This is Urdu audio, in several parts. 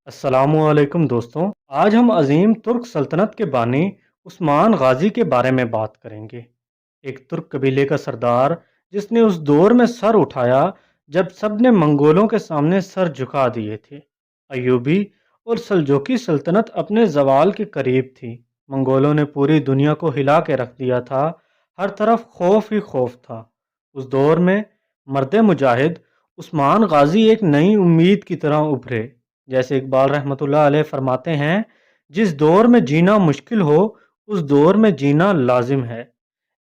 السلام علیکم دوستوں، آج ہم عظیم ترک سلطنت کے بانی عثمان غازی کے بارے میں بات کریں گے۔ ایک ترک قبیلے کا سردار جس نے اس دور میں سر اٹھایا جب سب نے منگولوں کے سامنے سر جھکا دیے تھے۔ ایوبی اور سلجوقی سلطنت اپنے زوال کے قریب تھی۔ منگولوں نے پوری دنیا کو ہلا کے رکھ دیا تھا، ہر طرف خوف ہی خوف تھا۔ اس دور میں مرد مجاہد عثمان غازی ایک نئی امید کی طرح ابھرے۔ جیسے اقبال رحمۃ اللہ علیہ فرماتے ہیں، جس دور میں جینا مشکل ہو اس دور میں جینا لازم ہے۔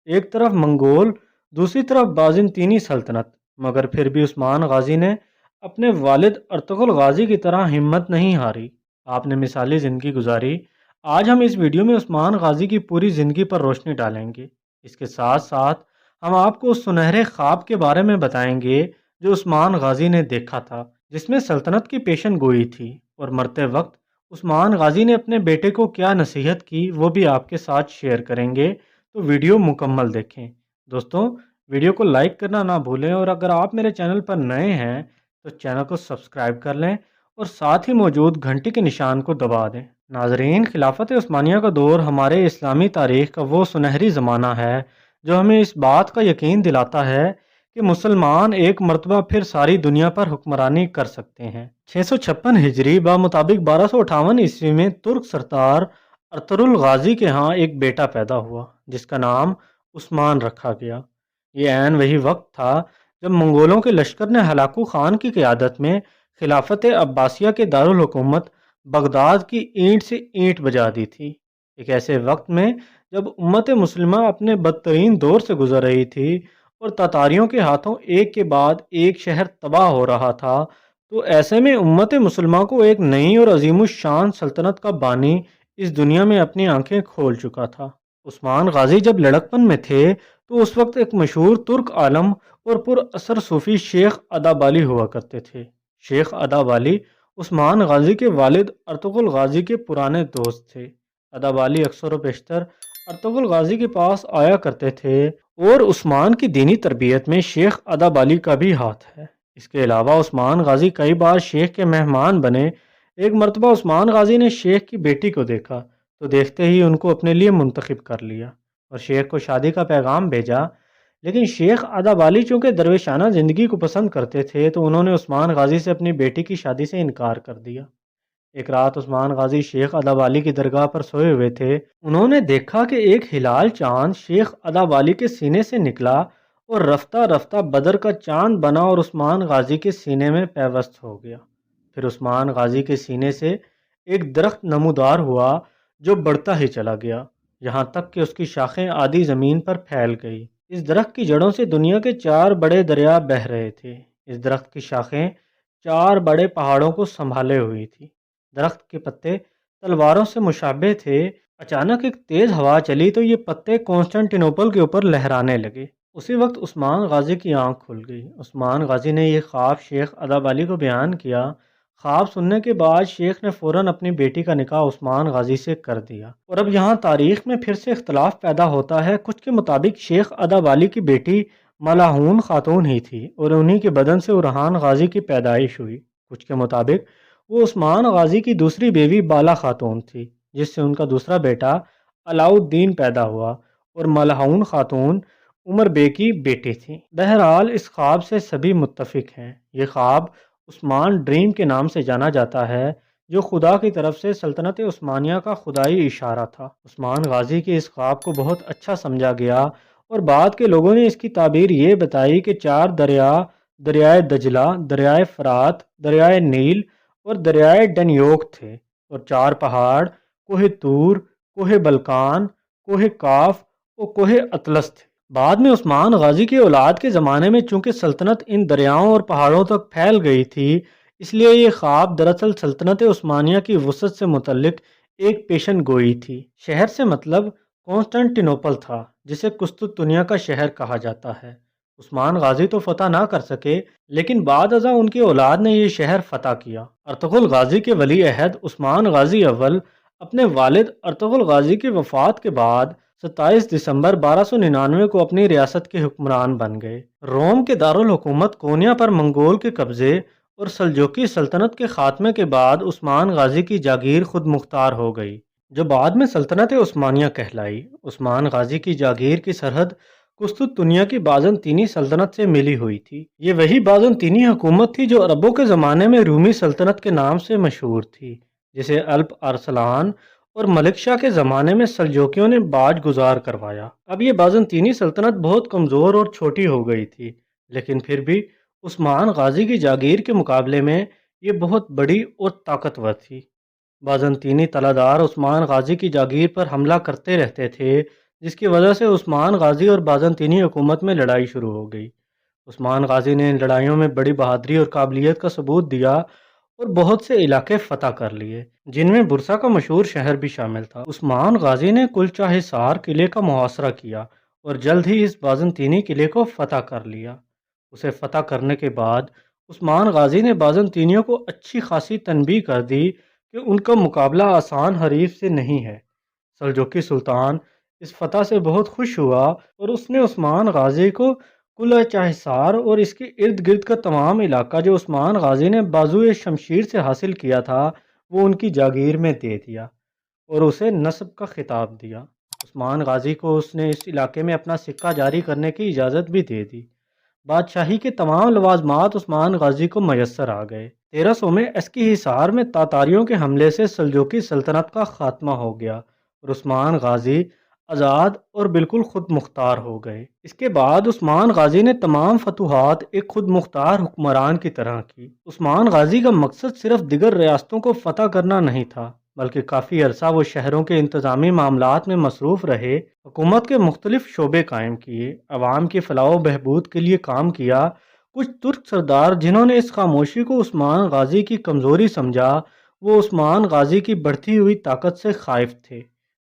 ایک طرف منگول، دوسری طرف بازنطینی سلطنت، مگر پھر بھی عثمان غازی نے اپنے والد ارطغرل غازی کی طرح ہمت نہیں ہاری۔ آپ نے مثالی زندگی گزاری۔ آج ہم اس ویڈیو میں عثمان غازی کی پوری زندگی پر روشنی ڈالیں گے۔ اس کے ساتھ ساتھ ہم آپ کو اس سنہرے خواب کے بارے میں بتائیں گے جو عثمان غازی نے دیکھا تھا، جس میں سلطنت کی پیشن گوئی تھی، اور مرتے وقت عثمان غازی نے اپنے بیٹے کو کیا نصیحت کی وہ بھی آپ کے ساتھ شیئر کریں گے، تو ویڈیو مکمل دیکھیں۔ دوستوں، ویڈیو کو لائک کرنا نہ بھولیں، اور اگر آپ میرے چینل پر نئے ہیں تو چینل کو سبسکرائب کر لیں اور ساتھ ہی موجود گھنٹی کے نشان کو دبا دیں۔ ناظرین، خلافت عثمانیہ کا دور ہمارے اسلامی تاریخ کا وہ سنہری زمانہ ہے جو ہمیں اس بات کا یقین دلاتا ہے کہ مسلمان ایک مرتبہ پھر ساری دنیا پر حکمرانی کر سکتے ہیں۔ 656 ہجری بمطابق 1258 عیسوی میں ترک سردار ارطغرل غازی کے ہاں ایک بیٹا پیدا ہوا جس کا نام عثمان رکھا گیا۔ یہ عین وہی وقت تھا جب منگولوں کے لشکر نے ہلاکو خان کی قیادت میں خلافت عباسیہ کے دارالحکومت بغداد کی اینٹ سے اینٹ بجا دی تھی۔ ایک ایسے وقت میں جب امت مسلمہ اپنے بدترین دور سے گزر رہی تھی اور تاتاریوں کے ہاتھوں ایک کے بعد ایک شہر تباہ ہو رہا تھا، تو ایسے میں امت مسلمہ کو ایک نئی اور عظیم الشان سلطنت کا بانی اس دنیا میں اپنی آنکھیں کھول چکا تھا۔ عثمان غازی جب لڑکپن میں تھے تو اس وقت ایک مشہور ترک عالم اور پر اثر صوفی شیخ ادابالی ہوا کرتے تھے۔ شیخ ادابالی عثمان غازی کے والد ارطغرل غازی کے پرانے دوست تھے۔ ادابالی اکثر و بیشتر ارطغرل غازی کے پاس آیا کرتے تھے، اور عثمان کی دینی تربیت میں شیخ ادابالی کا بھی ہاتھ ہے۔ اس کے علاوہ عثمان غازی کئی بار شیخ کے مہمان بنے۔ ایک مرتبہ عثمان غازی نے شیخ کی بیٹی کو دیکھا تو دیکھتے ہی ان کو اپنے لیے منتخب کر لیا اور شیخ کو شادی کا پیغام بھیجا، لیکن شیخ ادابالی چونکہ درویشانہ زندگی کو پسند کرتے تھے تو انہوں نے عثمان غازی سے اپنی بیٹی کی شادی سے انکار کر دیا۔ ایک رات عثمان غازی شیخ ادابالی کی درگاہ پر سوئے ہوئے تھے۔ انہوں نے دیکھا کہ ایک ہلال چاند شیخ ادابالی کے سینے سے نکلا اور رفتہ رفتہ بدر کا چاند بنا اور عثمان غازی کے سینے میں پیوست ہو گیا۔ پھر عثمان غازی کے سینے سے ایک درخت نمودار ہوا جو بڑھتا ہی چلا گیا، یہاں تک کہ اس کی شاخیں آدھی زمین پر پھیل گئی۔ اس درخت کی جڑوں سے دنیا کے 4 بڑے دریا بہہ رہے تھے۔ اس درخت کی شاخیں 4 بڑے پہاڑوں کو سنبھالے ہوئی تھی۔ درخت کے پتے تلواروں سے مشابہ تھے۔ اچانک ایک تیز ہوا چلی تو یہ پتے کانسٹنٹینوپل کے اوپر لہرانے لگے۔ اسی وقت عثمان غازی کی آنکھ کھل گئی۔ عثمان غازی نے یہ خواب شیخ ادابالی کو بیان کیا۔ خواب سننے کے بعد شیخ نے فوراً اپنی بیٹی کا نکاح عثمان غازی سے کر دیا۔ اور اب یہاں تاریخ میں پھر سے اختلاف پیدا ہوتا ہے۔ کچھ کے مطابق شیخ ادابالی کی بیٹی ملاحون خاتون ہی تھی اور انہی کے بدن سے اورحان غازی کی پیدائش ہوئی۔ کچھ کے مطابق وہ عثمان غازی کی دوسری بیوی بالا خاتون تھی، جس سے ان کا دوسرا بیٹا علاء الدین پیدا ہوا، اور ملعون خاتون عمر بے کی بیٹی تھی۔ بہرحال اس خواب سے سبھی متفق ہیں۔ یہ خواب عثمان ڈریم کے نام سے جانا جاتا ہے، جو خدا کی طرف سے سلطنت عثمانیہ کا خدائی اشارہ تھا۔ عثمان غازی کے اس خواب کو بہت اچھا سمجھا گیا، اور بعد کے لوگوں نے اس کی تعبیر یہ بتائی کہ 4 دریا، دریائے دجلہ، دریائے فرات، دریائے نیل اور دریائے ڈنیوک تھے، اور 4 پہاڑ، کوہ طور، کوہ بلقان، کوہ کاف اور کوہ اطلس تھے۔ بعد میں عثمان غازی کی اولاد کے زمانے میں چونکہ سلطنت ان دریاؤں اور پہاڑوں تک پھیل گئی تھی، اس لیے یہ خواب دراصل سلطنت عثمانیہ کی وسعت سے متعلق ایک پیشن گوئی تھی۔ شہر سے مطلب کانسٹنٹینوپل تھا، جسے قسطنطنیہ کا شہر کہا جاتا ہے۔ عثمان غازی تو فتح نہ کر سکے، لیکن بعد ازاں ان کی اولاد نے یہ شہر فتح کیا۔ ارطغرل غازی کے ولی عہد عثمان غازی اول اپنے والد ارطغرل غازی کی وفات کے بعد 27 دسمبر 1299 کو اپنی ریاست کے حکمران بن گئے۔ روم کے دارالحکومت کونیا پر منگول کے قبضے اور سلجوقی سلطنت کے خاتمے کے بعد عثمان غازی کی جاگیر خود مختار ہو گئی، جو بعد میں سلطنت عثمانیہ کہلائی۔ عثمان غازی کی جاگیر کی سرحد قسطنطنیہ کی بازنطینی سلطنت سے ملی ہوئی تھی۔ یہ وہی بازنطینی حکومت تھی جو عربوں کے زمانے میں رومی سلطنت کے نام سے مشہور تھی، جسے الپ ارسلان اور ملک شاہ کے زمانے میں سلجوکیوں نے باج گزار کروایا۔ اب یہ بازنطینی سلطنت بہت کمزور اور چھوٹی ہو گئی تھی، لیکن پھر بھی عثمان غازی کی جاگیر کے مقابلے میں یہ بہت بڑی اور طاقتور تھی۔ بازنطینی تلادار عثمان غازی کی جاگیر پر حملہ کرتے رہتے تھے، جس کی وجہ سے عثمان غازی اور بازنطینی حکومت میں لڑائی شروع ہو گئی۔ عثمان غازی نے ان لڑائیوں میں بڑی بہادری اور قابلیت کا ثبوت دیا اور بہت سے علاقے فتح کر لیے، جن میں برسا کا مشہور شہر بھی شامل تھا۔ عثمان غازی نے کلچا حصار قلعے کا محاصرہ کیا اور جلد ہی اس بازنطینی قلعے کو فتح کر لیا۔ اسے فتح کرنے کے بعد عثمان غازی نے بازنطینیوں کو اچھی خاصی تنبیہ کر دی کہ ان کا مقابلہ آسان حریف سے نہیں ہے۔ سلجوقی سلطان اس فتح سے بہت خوش ہوا اور اس نے عثمان غازی کو قلعہ چاہسار اور اس کے ارد گرد کا تمام علاقہ جو عثمان غازی نے بازوئے شمشیر سے حاصل کیا تھا وہ ان کی جاگیر میں دے دیا اور اسے نصب کا خطاب دیا۔ عثمان غازی کو اس نے اس علاقے میں اپنا سکہ جاری کرنے کی اجازت بھی دے دی۔ بادشاہی کے تمام لوازمات عثمان غازی کو میسر آ گئے۔ 1300 میں اسکی حصار میں تاتاریوں کے حملے سے سلجوقی سلطنت کا خاتمہ ہو گیا اور عثمان غازی آزاد اور بالکل خود مختار ہو گئے۔ اس کے بعد عثمان غازی نے تمام فتوحات ایک خود مختار حکمران کی طرح کی۔ عثمان غازی کا مقصد صرف دیگر ریاستوں کو فتح کرنا نہیں تھا، بلکہ کافی عرصہ وہ شہروں کے انتظامی معاملات میں مصروف رہے، حکومت کے مختلف شعبے قائم کیے، عوام کی فلاح و بہبود کے لیے کام کیا۔ کچھ ترک سردار جنہوں نے اس خاموشی کو عثمان غازی کی کمزوری سمجھا، وہ عثمان غازی کی بڑھتی ہوئی طاقت سے خائف تھے۔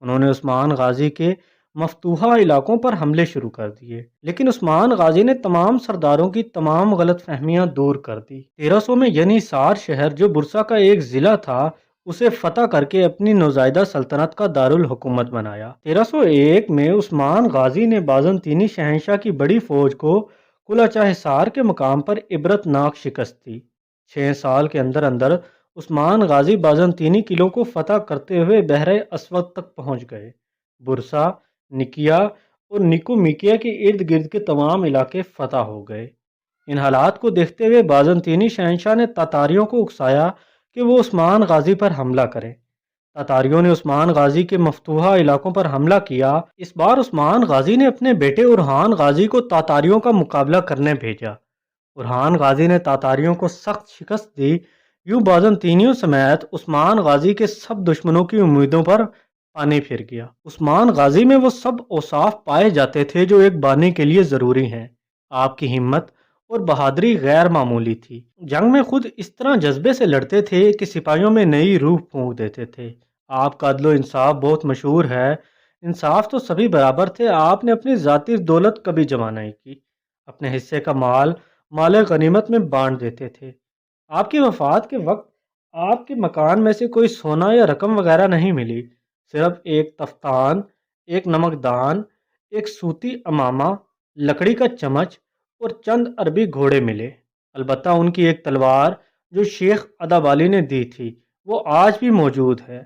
انہوں نے عثمان غازی کے مفتوحہ علاقوں پر حملے شروع کر دیے، لیکن عثمان غازی نے تمام سرداروں کی تمام غلط فہمیاں دور کر دی۔ 1300 میں ینیسار شہر جو برسا کا ایک ضلع تھا اسے فتح کر کے اپنی نوزائیدہ سلطنت کا دارالحکومت بنایا۔ 1301 میں عثمان غازی نے بازنطینی شہنشاہ کی بڑی فوج کو قلعہ چاہسار کے مقام پر عبرت ناک شکست دی۔ 6 سال کے اندر اندر عثمان غازی بازنطینی قلعوں کو فتح کرتے ہوئے بحر اسود تک پہنچ گئے۔ برسا، نکیا اور نکومیکیا کے ارد گرد کے تمام علاقے فتح ہو گئے۔ ان حالات کو دیکھتے ہوئے بازنطینی شہنشاہ نے تاتاریوں کو اکسایا کہ وہ عثمان غازی پر حملہ کریں۔ تاتاریوں نے عثمان غازی کے مفتوحہ علاقوں پر حملہ کیا۔ اس بار عثمان غازی نے اپنے بیٹے اورحان غازی کو تاتاریوں کا مقابلہ کرنے بھیجا۔ اورحان غازی نے تاتاریوں کو سخت شکست دی۔ یوں بازنطینیوں سمیت عثمان غازی کے سب دشمنوں کی امیدوں پر پانی پھر گیا۔ عثمان غازی میں وہ سب اوصاف پائے جاتے تھے جو ایک بانی کے لیے ضروری ہیں۔ آپ کی ہمت اور بہادری غیر معمولی تھی۔ جنگ میں خود اس طرح جذبے سے لڑتے تھے کہ سپاہیوں میں نئی روح پھونک دیتے تھے۔ آپ کا عدل و انصاف بہت مشہور ہے۔ انصاف تو سبھی برابر تھے۔ آپ نے اپنی ذاتی دولت کبھی جمع نہیں کی۔ اپنے حصے کا مال غنیمت میں بانٹ دیتے تھے۔ آپ کی وفات کے وقت آپ کے مکان میں سے کوئی سونا یا رقم وغیرہ نہیں ملی، صرف ایک تفتان، ایک نمکدان، ایک سوتی امامہ، لکڑی کا چمچ اور چند عربی گھوڑے ملے۔ البتہ ان کی ایک تلوار جو شیخ ادابالی نے دی تھی وہ آج بھی موجود ہے۔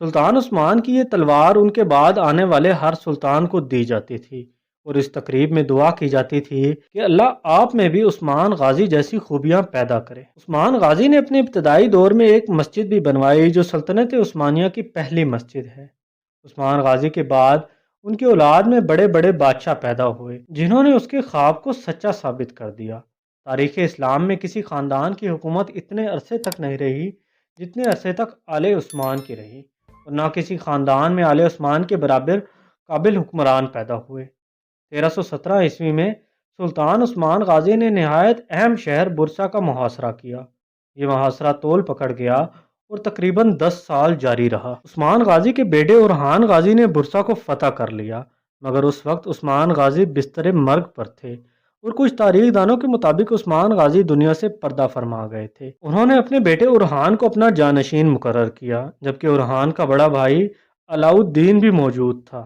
سلطان عثمان کی یہ تلوار ان کے بعد آنے والے ہر سلطان کو دی جاتی تھی اور اس تقریب میں دعا کی جاتی تھی کہ اللہ آپ میں بھی عثمان غازی جیسی خوبیاں پیدا کرے۔ عثمان غازی نے اپنے ابتدائی دور میں ایک مسجد بھی بنوائی جو سلطنت عثمانیہ کی پہلی مسجد ہے۔ عثمان غازی کے بعد ان کی اولاد میں بڑے بڑے بادشاہ پیدا ہوئے جنہوں نے اس کے خواب کو سچا ثابت کر دیا۔ تاریخ اسلام میں کسی خاندان کی حکومت اتنے عرصے تک نہیں رہی جتنے عرصے تک آل عثمان کی رہی، اور نہ کسی خاندان میں آل عثمان کے برابر قابل حکمران پیدا ہوئے۔ 1317 عیسوی میں سلطان عثمان غازی نے نہایت اہم شہر برسا کا محاصرہ کیا۔ یہ محاصرہ طول پکڑ گیا اور تقریباً 10 سال جاری رہا۔ عثمان غازی کے بیٹے اورحان غازی نے برسا کو فتح کر لیا، مگر اس وقت عثمان غازی بستر مرگ پر تھے اور کچھ تاریخ دانوں کے مطابق عثمان غازی دنیا سے پردہ فرما گئے تھے۔ انہوں نے اپنے بیٹے اورحان کو اپنا جانشین مقرر کیا، جبکہ اورحان کا بڑا بھائی علاؤ الدین بھی موجود تھا۔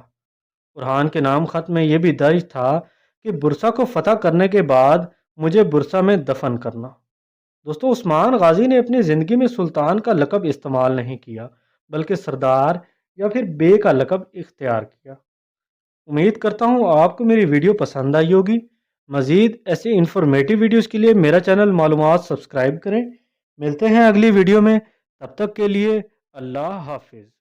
اورحان کے نام خط میں یہ بھی درج تھا کہ برسا کو فتح کرنے کے بعد مجھے برسا میں دفن کرنا۔ دوستوں عثمان غازی نے اپنی زندگی میں سلطان کا لقب استعمال نہیں کیا، بلکہ سردار یا پھر بے کا لقب اختیار کیا۔ امید کرتا ہوں آپ کو میری ویڈیو پسند آئی ہوگی۔ مزید ایسے انفارمیٹیو ویڈیوز کے لیے میرا چینل معلومات سبسکرائب کریں۔ ملتے ہیں اگلی ویڈیو میں، تب تک کے لیے اللہ حافظ۔